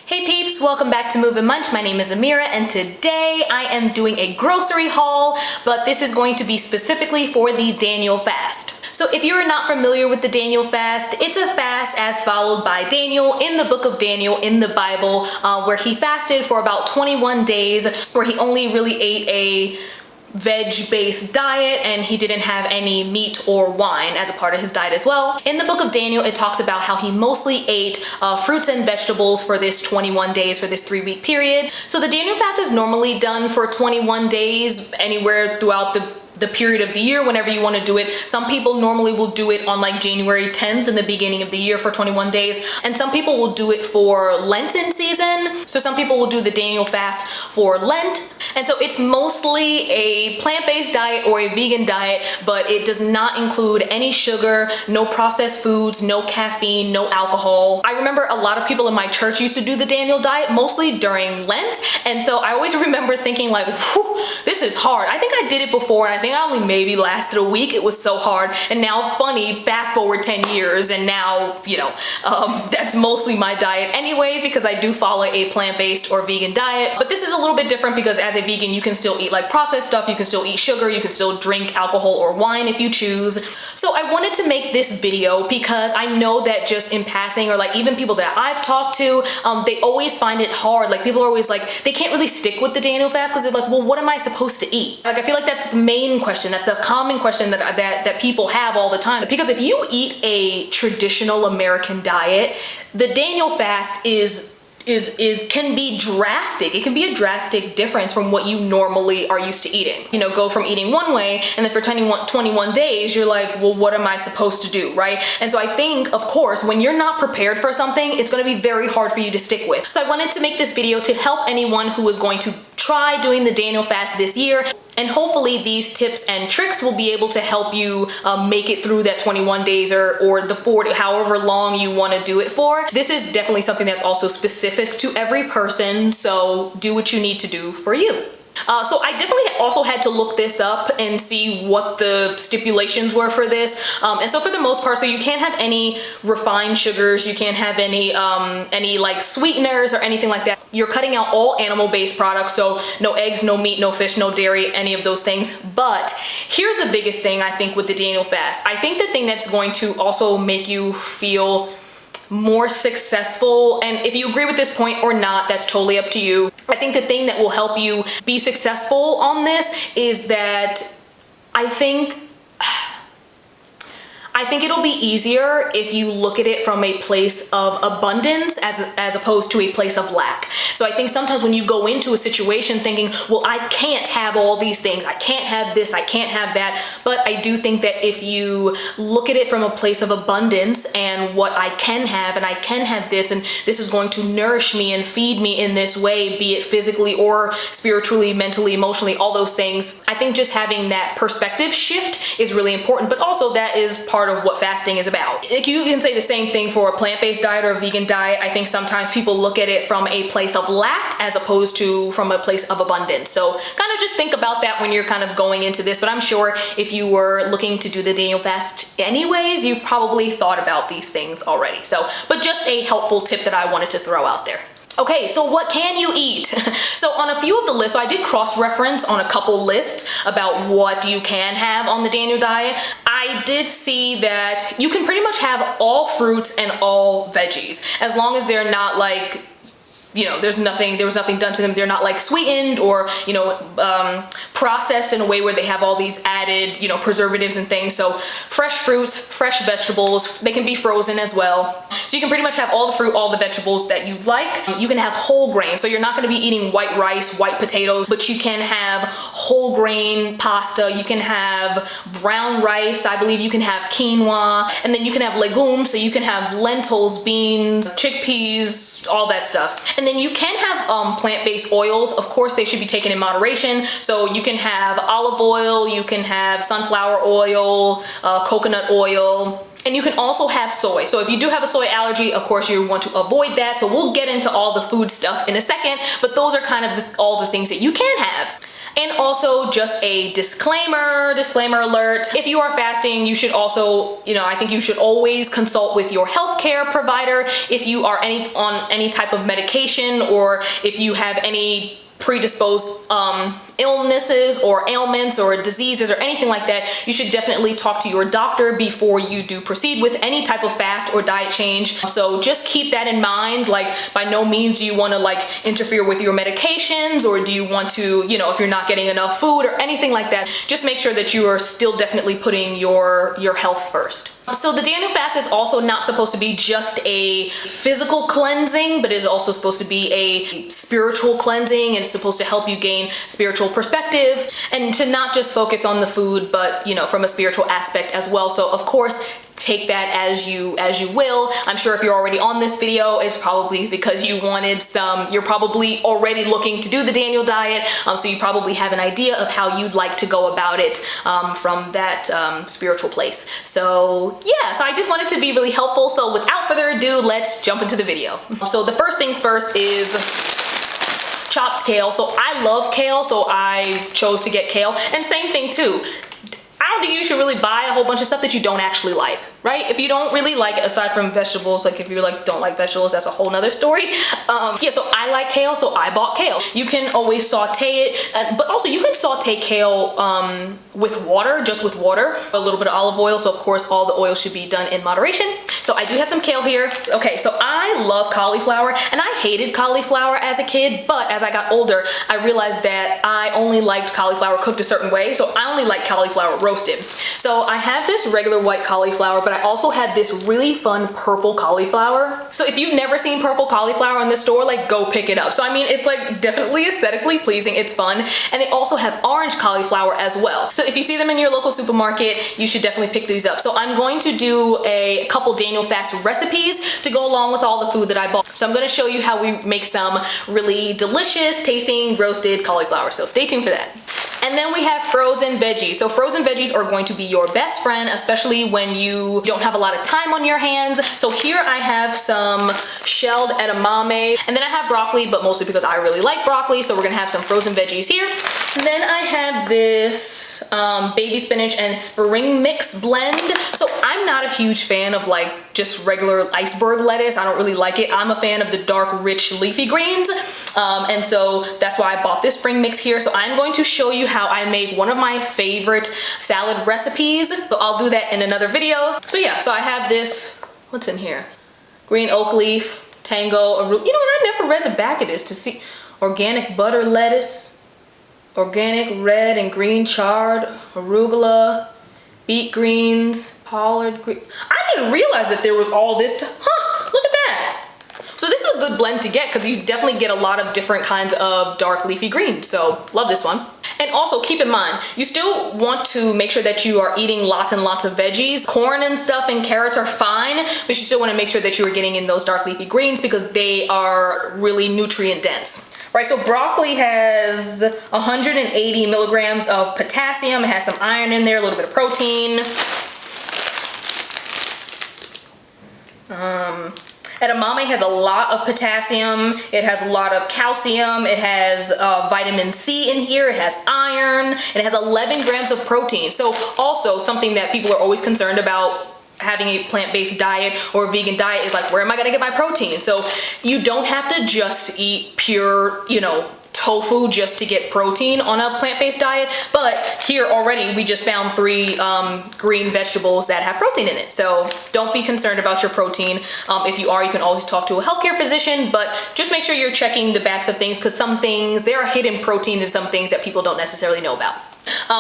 Hey peeps, welcome back to Munch. My name is Amira and today I am doing a grocery haul, but this is going to be specifically for the Daniel fast. So if you're not familiar with the Daniel fast, it's a fast as followed by Daniel in the book of Daniel in the Bible, where he fasted for about 21 days, where he only really ate a veg-based diet and he didn't have any meat or wine as a part of his diet as well. In the book of Daniel, it talks about how he mostly ate fruits and vegetables for this 21 days, for this 3-week period. So the Daniel fast is normally done for 21 days anywhere throughout the period of the year, whenever you want to do it. Some people normally will do it on like January 10th in the beginning of the year for 21 days. And some people will do it for Lenten season. So some people will do the Daniel fast for Lent. And so it's mostly a plant-based diet or a vegan diet, but it does not include any sugar, no processed foods, no caffeine, no alcohol. I remember a lot of people in my church used to do the Daniel diet, mostly during Lent. And so I always remember thinking like, whew, this is hard. I think I did it before and I think I only maybe lasted a week. It was so hard. And now funny, fast forward 10 years and now, you know, that's mostly my diet anyway, because I do follow a plant-based or vegan diet. But this is a little bit different because as a vegan, you can still eat like processed stuff. You can still eat sugar. You can still drink alcohol or wine if you choose. So I wanted to make this video because I know that just in passing, or like even people that I've talked to, they always find it hard. Like people are always like, they can't really stick with the Daniel fast because they're like, well, what am I supposed to eat? Like I feel like that's the main question. That's the common question that people have all the time. Because if you eat a traditional American diet, the Daniel fast can be drastic. It can be a drastic difference from what you normally are used to eating. You know, go from eating one way and then for 21 days, you're like, well, what am I supposed to do, right? And so I think, of course, when you're not prepared for something, it's gonna be very hard for you to stick with. So I wanted to make this video to help anyone who is going to try doing the Daniel fast this year. And hopefully these tips and tricks will be able to help you make it through that 21 days or the 40, however long you want to do it for. This is definitely something that's also specific to every person, so do what you need to do for you. So I definitely also had to look this up and see what the stipulations were for this. And so for the most part, so you can't have any refined sugars, you can't have any like sweeteners or anything like that. You're cutting out all animal-based products, so no eggs, no meat, no fish, no dairy, any of those things. But here's the biggest thing I think with the Daniel fast. I think the thing that's going to also make you feel more successful, and if you agree with this point or not, that's totally up to you. I think the thing that will help you be successful on this is that I think it'll be easier if you look at it from a place of abundance as opposed to a place of lack. So I think sometimes when you go into a situation thinking, well, I can't have all these things, I can't have this, I can't have that. But I do think that if you look at it from a place of abundance and what I can have, and I can have this, and this is going to nourish me and feed me in this way, be it physically or spiritually, mentally, emotionally, all those things. I think just having that perspective shift is really important, but also that is part of what fasting is about. Like you can say the same thing for a plant-based diet or a vegan diet. I think sometimes people look at it from a place of lack as opposed to from a place of abundance. So kind of just think about that when you're kind of going into this, but I'm sure if you were looking to do the Daniel fast anyways, you've probably thought about these things already. So, but just a helpful tip that I wanted to throw out there. Okay, so what can you eat? So on a few of the lists, so I did cross-reference on a couple lists about what you can have on the Daniel diet. I did see that you can pretty much have all fruits and all veggies, as long as they're not like, you know, there was nothing done to them. They're not like sweetened or, you know, processed in a way where they have all these added, you know, preservatives and things. So fresh fruits, fresh vegetables, they can be frozen as well. So you can pretty much have all the fruit, all the vegetables that you like. You can have whole grain. So you're not gonna be eating white rice, white potatoes, but you can have whole grain pasta. You can have brown rice. I believe you can have quinoa, and then you can have legumes. So you can have lentils, beans, chickpeas, all that stuff. And then you can have plant-based oils. Of course, they should be taken in moderation. So you can have olive oil, you can have sunflower oil, coconut oil, and you can also have soy. So if you do have a soy allergy, of course you want to avoid that. So we'll get into all the food stuff in a second, but those are kind of all the things that you can have. And also just a disclaimer alert. If you are fasting, you should also, I think you should always consult with your healthcare provider if you are on any type of medication, or if you have any predisposed illnesses or ailments or diseases or anything like that. You should definitely talk to your doctor before you do proceed with any type of fast or diet change. So just keep that in mind. Like, by no means do you want to like interfere with your medications, or do you want to, if you're not getting enough food or anything like that, just make sure that you are still definitely putting your health first. So the Daniel fast is also not supposed to be just a physical cleansing, but is also supposed to be a spiritual cleansing, and it's supposed to help you gain spiritual perspective and to not just focus on the food, but from a spiritual aspect as well. So of course, take that as you will. I'm sure if you're already on this video, it's probably because you wanted you're probably already looking to do the Daniel diet, so you probably have an idea of how you'd like to go about it from that spiritual place. So yeah, so I just wanted to be really helpful. So without further ado, let's jump into the video. So the first things first is chopped kale. So I love kale, so I chose to get kale. And same thing too, I don't think you should really buy a whole bunch of stuff that you don't actually like, right? If you don't really like it, aside from vegetables, like if you don't like vegetables, that's a whole nother story. Yeah, so I like kale, so I bought kale. You can always saute it, but also you can saute kale with water, just with water, a little bit of olive oil. So of course, all the oil should be done in moderation. So I do have some kale here. Okay, so I love cauliflower, and I hated cauliflower as a kid, but as I got older, I realized that I only liked cauliflower cooked a certain way. So I only like cauliflower roasted. So I have this regular white cauliflower, but I also have this really fun purple cauliflower. So if you've never seen purple cauliflower in the store, like, go pick it up. So I mean, it's like definitely aesthetically pleasing, it's fun. And they also have orange cauliflower as well. So if you see them in your local supermarket, you should definitely pick these up. So I'm going to do a couple Daniel fast recipes to go along with all the food that I bought. So I'm going to show you how we make some really delicious tasting roasted cauliflower. So stay tuned for that. And then we have frozen veggies. So frozen veggies are going to be your best friend, especially when you don't have a lot of time on your hands. So here I have some shelled edamame, and then I have broccoli, but mostly because I really like broccoli. So we're gonna have some frozen veggies here. And then I have this baby spinach and spring mix blend. So I'm not a huge fan of like just regular iceberg lettuce. I don't really like it. I'm a fan of the dark, rich leafy greens. And so that's why I bought this spring mix here. So I'm going to show you how I make one of my favorite salad recipes. So I'll do that in another video. So yeah, so I have this, what's in here? Green oak leaf, tango, arugula. You know what, I never read the back of this to see. Organic butter lettuce, organic red and green chard, arugula, beet greens, collard green. I didn't realize that there was all this, look at that. So this is a good blend to get because you definitely get a lot of different kinds of dark leafy greens. So love this one. And also keep in mind, you still want to make sure that you are eating lots and lots of veggies. Corn and stuff and carrots are fine, but you still want to make sure that you are getting in those dark leafy greens because they are really nutrient dense. Right, so broccoli has 180 milligrams of potassium. It has some iron in there, a little bit of protein. Edamame has a lot of potassium. It has a lot of calcium. It has vitamin C in here. It has iron. And it has 11 grams of protein. So also something that people are always concerned about having a plant-based diet or a vegan diet is like, where am I gonna get my protein? So you don't have to just eat pure, tofu just to get protein on a plant-based diet, but here already we just found 3 green vegetables that have protein in it. So don't be concerned about your protein. If you are, you can always talk to a healthcare physician, but just make sure you're checking the backs of things because some things, there are hidden proteins in some things that people don't necessarily know about.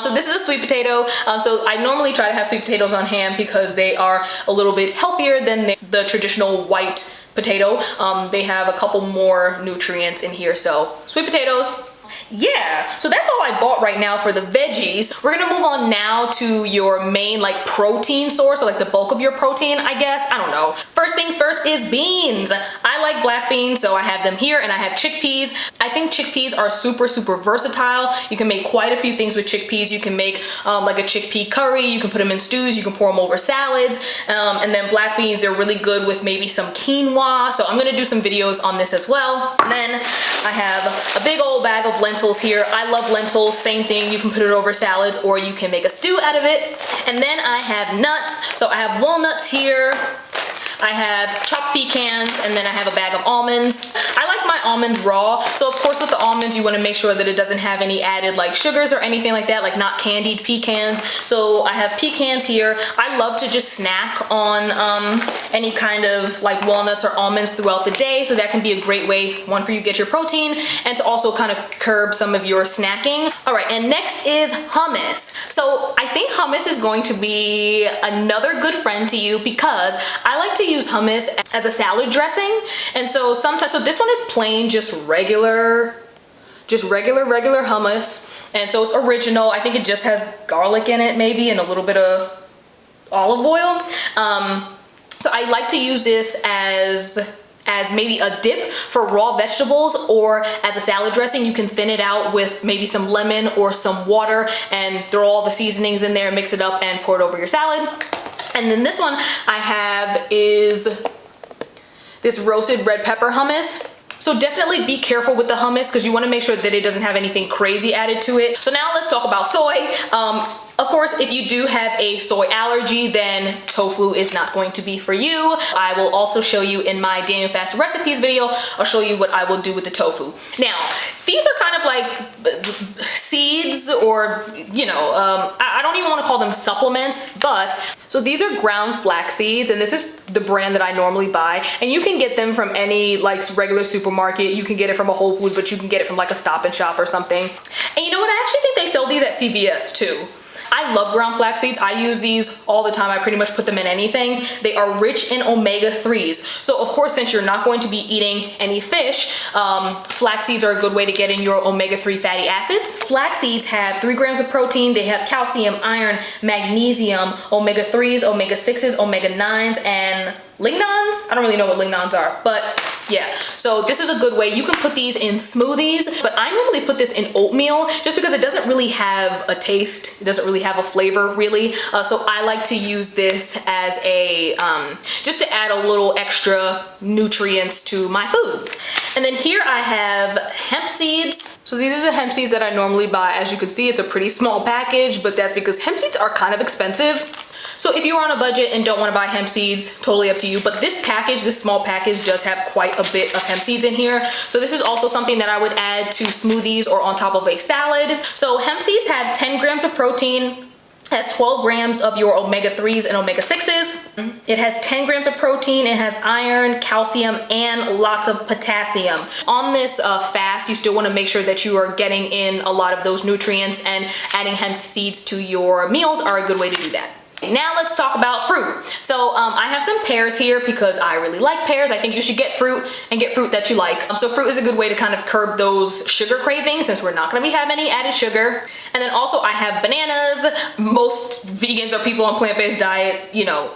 So this is a sweet potato. So I normally try to have sweet potatoes on hand because they are a little bit healthier than the traditional white potato. They have a couple more nutrients in here. So sweet potatoes. Yeah, so that's all I bought right now for the veggies. We're gonna move on now to your main like protein source, or like the bulk of your protein, I guess. I don't know. First things first is beans. I like black beans, so I have them here, and I have chickpeas. I think chickpeas are super, super versatile. You can make quite a few things with chickpeas. You can make like a chickpea curry. You can put them in stews. You can pour them over salads. And then black beans, they're really good with maybe some quinoa. So I'm gonna do some videos on this as well. And then I have a big old bag of lentils. lentils here. I love lentils, same thing. You can put it over salads or you can make a stew out of it. And then I have nuts. So I have walnuts here. I have chopped pecans, and then I have a bag of almonds. I like my almonds raw, so of course with the almonds you want to make sure that it doesn't have any added like sugars or anything like that, like not candied pecans. So I have pecans here. I love to just snack on any kind of like walnuts or almonds throughout the day, so that can be a great way, one, for you to get your protein, and to also kind of curb some of your snacking. All right, and next is hummus. So I think hummus is going to be another good friend to you because I like to use hummus as a salad dressing. And so sometimes, so this one is plain, just regular hummus. And so it's original. I think it just has garlic in it maybe and a little bit of olive oil. So I like to use this as maybe a dip for raw vegetables, or as a salad dressing. You can thin it out with maybe some lemon or some water and throw all the seasonings in there, mix it up and pour it over your salad. And then this one I have is this roasted red pepper hummus. So definitely be careful with the hummus because you want to make sure that it doesn't have anything crazy added to it. So now let's talk about soy. Of course, if you do have a soy allergy, then tofu is not going to be for you. I will also show you in my Daniel Fast recipes video, I'll show you what I will do with the tofu. Now, these are kind of like seeds, or, you know, I don't even want to call them supplements, but so these are ground flax seeds, and this is the brand that I normally buy. And you can get them from any like regular supermarket. You can get it from a Whole Foods, but you can get it from like a Stop and Shop or something. And you know what? I actually think they sell these at CVS too. I love ground flax seeds. I use these all the time. I pretty much put them in anything. They are rich in omega-3s. So of course, since you're not going to be eating any fish, flax seeds are a good way to get in your omega-3 fatty acids. Flax seeds have 3 grams of protein. They have calcium, iron, magnesium, omega-3s, omega-6s, omega-9s, and lignans. I don't really know what lignans are, but yeah. So this is a good way. You can put these in smoothies, but I normally put this in oatmeal just because it doesn't really have a taste. It doesn't really have a flavor really. So I like to use this as a, just to add a little extra nutrients to my food. And then here I have hemp seeds. So these are the hemp seeds that I normally buy. As you can see, it's a pretty small package, but that's because hemp seeds are kind of expensive. So if you're on a budget and don't want to buy hemp seeds, totally up to you. But this package, this small package, does have quite a bit of hemp seeds in here. So this is also something that I would add to smoothies or on top of a salad. So hemp seeds have 10 grams of protein, has 12 grams of your omega-3s and omega-6s. It has 10 grams of protein, it has iron, calcium, and lots of potassium. On this fast, you still want to make sure that you are getting in a lot of those nutrients, and adding hemp seeds to your meals are a good way to do that. Now let's talk about fruit. So I have some pears here because I really like pears. I think you should get fruit, and get fruit that you like. So fruit is a good way to kind of curb those sugar cravings since we're not going to be having any added sugar. And then also I have bananas. Most vegans or people on plant-based diet, you know,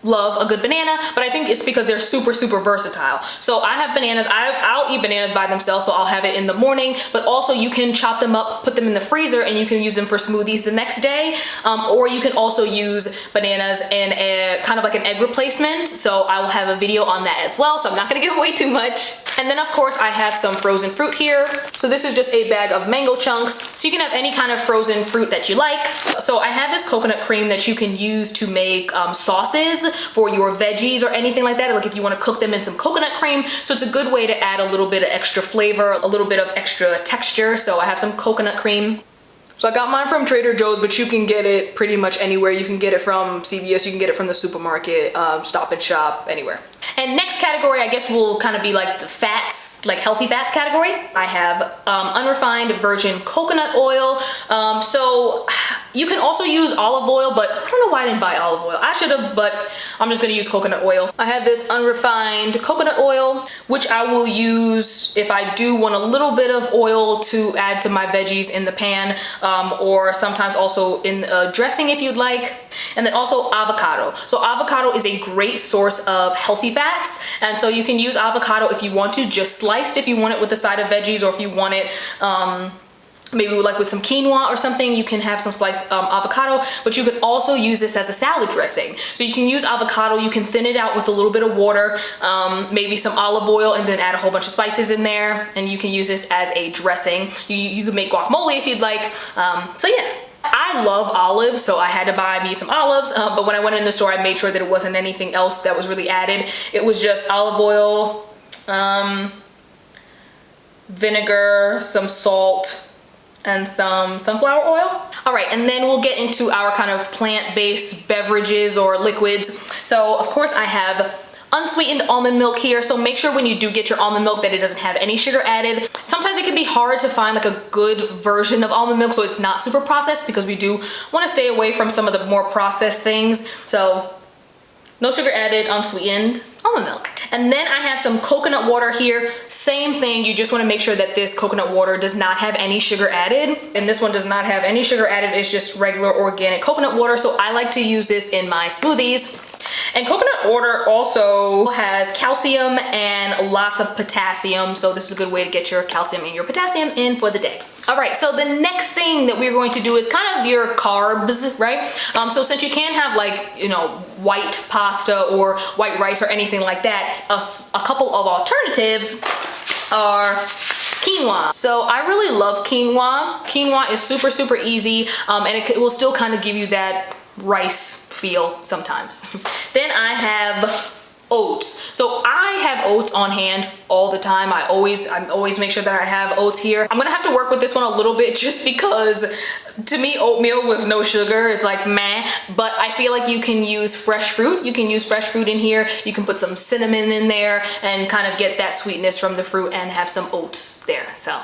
love a good banana, but I think it's because they're super versatile. So I have bananas. I'll eat bananas by themselves, so I'll have it in the morning, but also you can chop them up, put them in the freezer, and you can use them for smoothies the next day. Or you can also use bananas in a kind of like an egg replacement. So I will have a video on that as well, so I'm not gonna give away too much. And then of course I have some frozen fruit here. So this is just a bag of mango chunks. So you can have any kind of frozen fruit that you like. So I have this coconut cream that you can use to make sauces for your veggies or anything like that, like if you want to cook them in some coconut cream. So it's a good way to add a little bit of extra flavor, a little bit of extra texture. So I have some coconut cream. So I got mine from Trader Joe's, but you can get it pretty much anywhere. You can get it from CVS, you can get it from the supermarket, Stop and Shop, anywhere. And next category, I guess, will kind of be like the fats, like healthy fats category. I have unrefined virgin coconut oil. So you can also use olive oil, but I don't know why I didn't buy olive oil. I should have, but I'm just gonna use coconut oil. I have this unrefined coconut oil, which I will use if I do want a little bit of oil to add to my veggies in the pan, or sometimes also in dressing if you'd like. And then also avocado. So avocado is a great source of healthy fats, and so you can use avocado if you want to, just sliced if you want it with a side of veggies, or if you want it maybe like with some quinoa or something, you can have some sliced avocado, but you could also use this as a salad dressing. So you can use avocado, you can thin it out with a little bit of water, maybe some olive oil, and then add a whole bunch of spices in there, and you can use this as a dressing. You could make guacamole if you'd like. So yeah. I love olives, so I had to buy me some olives, but when I went in the store, I made sure that it wasn't anything else that was really added. It was just olive oil, vinegar, some salt, and some sunflower oil. All right, and then we'll get into our kind of plant-based beverages or liquids. So of course I have unsweetened almond milk here, so make sure when you do get your almond milk that it doesn't have any sugar added. Sometimes it can be hard to find like a good version of almond milk so it's not super processed, because we do want to stay away from some of the more processed things. So no sugar added, unsweetened almond milk. And then I have some coconut water here. Same thing, you just want to make sure that this coconut water does not have any sugar added. And this one does not have any sugar added, it's just regular organic coconut water. So I like to use this in my smoothies. And coconut water also has calcium and lots of potassium, so this is a good way to get your calcium and your potassium in for the day. All right, so the next thing that we're going to do is kind of your carbs, right? So since you can't have like, you know, white pasta or white rice or anything like that, a couple of alternatives are quinoa. So I really love quinoa. Quinoa is super, super easy, and it will still kind of give you that rice feel sometimes. Then I have oats. So I have oats on hand all the time. I always make sure that I have oats here. I'm gonna have to work with this one a little bit just because to me oatmeal with no sugar is like meh, but I feel like you can use fresh fruit. You can use fresh fruit in here. You can put some cinnamon in there and kind of get that sweetness from the fruit and have some oats there. So.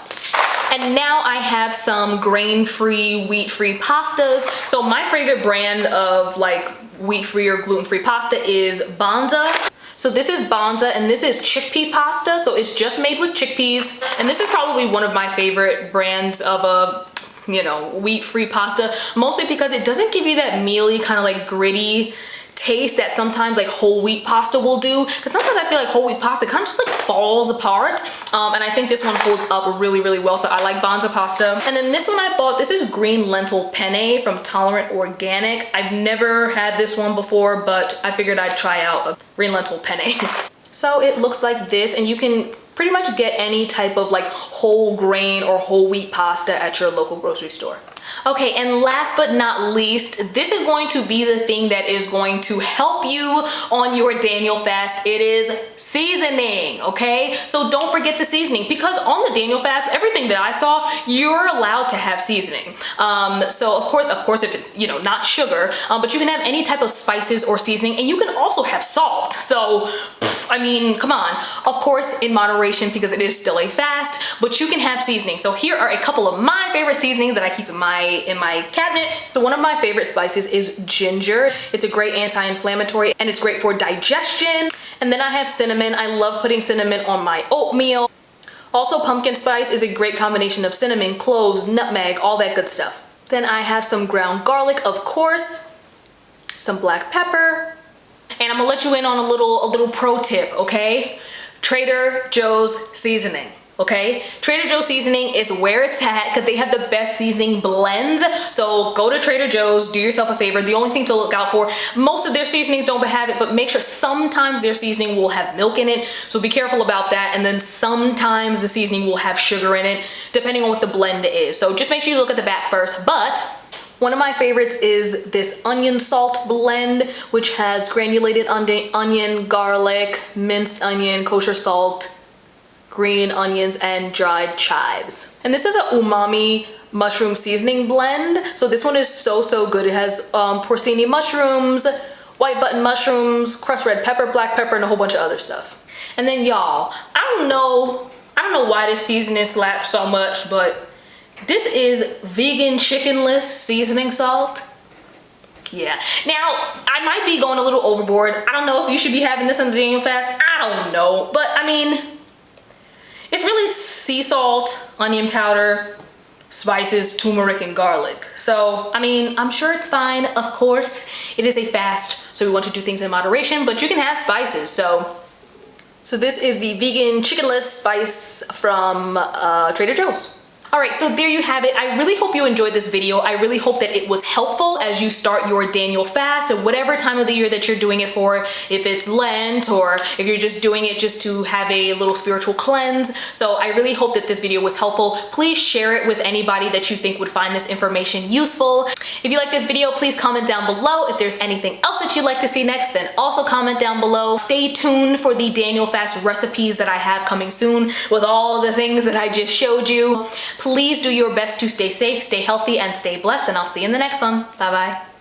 And now I have some grain-free, wheat-free pastas. So my favorite brand of like wheat-free or gluten-free pasta is Banza. So this is Banza and this is chickpea pasta. So it's just made with chickpeas. And this is probably one of my favorite brands of a, you know, wheat-free pasta, mostly because it doesn't give you that mealy kind of like gritty taste that sometimes like whole wheat pasta will do, because sometimes I feel like whole wheat pasta kind of just like falls apart, and I think this one holds up really, really well. So I like Banza pasta. And then this one I bought, this is green lentil penne from Tolerant Organic. I've never had this one before, but I figured I'd try out a green lentil penne. So it looks like this, and you can pretty much get any type of like whole grain or whole wheat pasta at your local grocery store. Okay, and last but not least, this is going to be the thing that is going to help you on your Daniel fast. It is seasoning, okay? So don't forget the seasoning, because on the Daniel fast, everything that I saw, you're allowed to have seasoning. So of course, if it, you know, not sugar, but you can have any type of spices or seasoning, and you can also have salt. So, I mean, come on. Of course, in moderation, because it is still a fast, but you can have seasoning. So here are a couple of my favorite seasonings that I keep in my cabinet. So one of my favorite spices is ginger. It's a great anti-inflammatory and it's great for digestion. And then I have cinnamon. I love putting cinnamon on my oatmeal. Also, pumpkin spice is a great combination of cinnamon, cloves, nutmeg, all that good stuff. Then I have some ground garlic, of course, some black pepper, and I'm gonna let you in on a little pro tip, okay? Trader Joe's seasoning. Okay, Trader Joe's seasoning is where it's at because they have the best seasoning blends. So go to Trader Joe's, do yourself a favor. The only thing to look out for, most of their seasonings don't have it, but make sure sometimes their seasoning will have milk in it. So be careful about that. And then sometimes the seasoning will have sugar in it, depending on what the blend is. So just make sure you look at the back first. But one of my favorites is this onion salt blend, which has granulated onion, garlic, minced onion, kosher salt, green onions, and dried chives. And this is a umami mushroom seasoning blend. So this one is so good. It has porcini mushrooms, white button mushrooms, crushed red pepper, black pepper, and a whole bunch of other stuff. And then y'all, I don't know why this seasoning slaps so much, but this is vegan chickenless seasoning salt. Yeah. Now, I might be going a little overboard. I don't know if you should be having this on the Daniel fast. I don't know. But I mean, it's really sea salt, onion powder, spices, turmeric, and garlic. So, I mean, I'm sure it's fine. Of course, it is a fast, so we want to do things in moderation, but you can have spices. So this is the vegan chickenless spice from Trader Joe's. All right, so there you have it. I really hope you enjoyed this video. I really hope that it was helpful as you start your Daniel fast, or whatever time of the year that you're doing it for, if it's Lent or if you're just doing it just to have a little spiritual cleanse. So I really hope that this video was helpful. Please share it with anybody that you think would find this information useful. If you like this video, please comment down below. If there's anything else that you'd like to see next, then also comment down below. Stay tuned for the Daniel fast recipes that I have coming soon with all of the things that I just showed you. Please do your best to stay safe, stay healthy, and stay blessed, and I'll see you in the next one. Bye bye.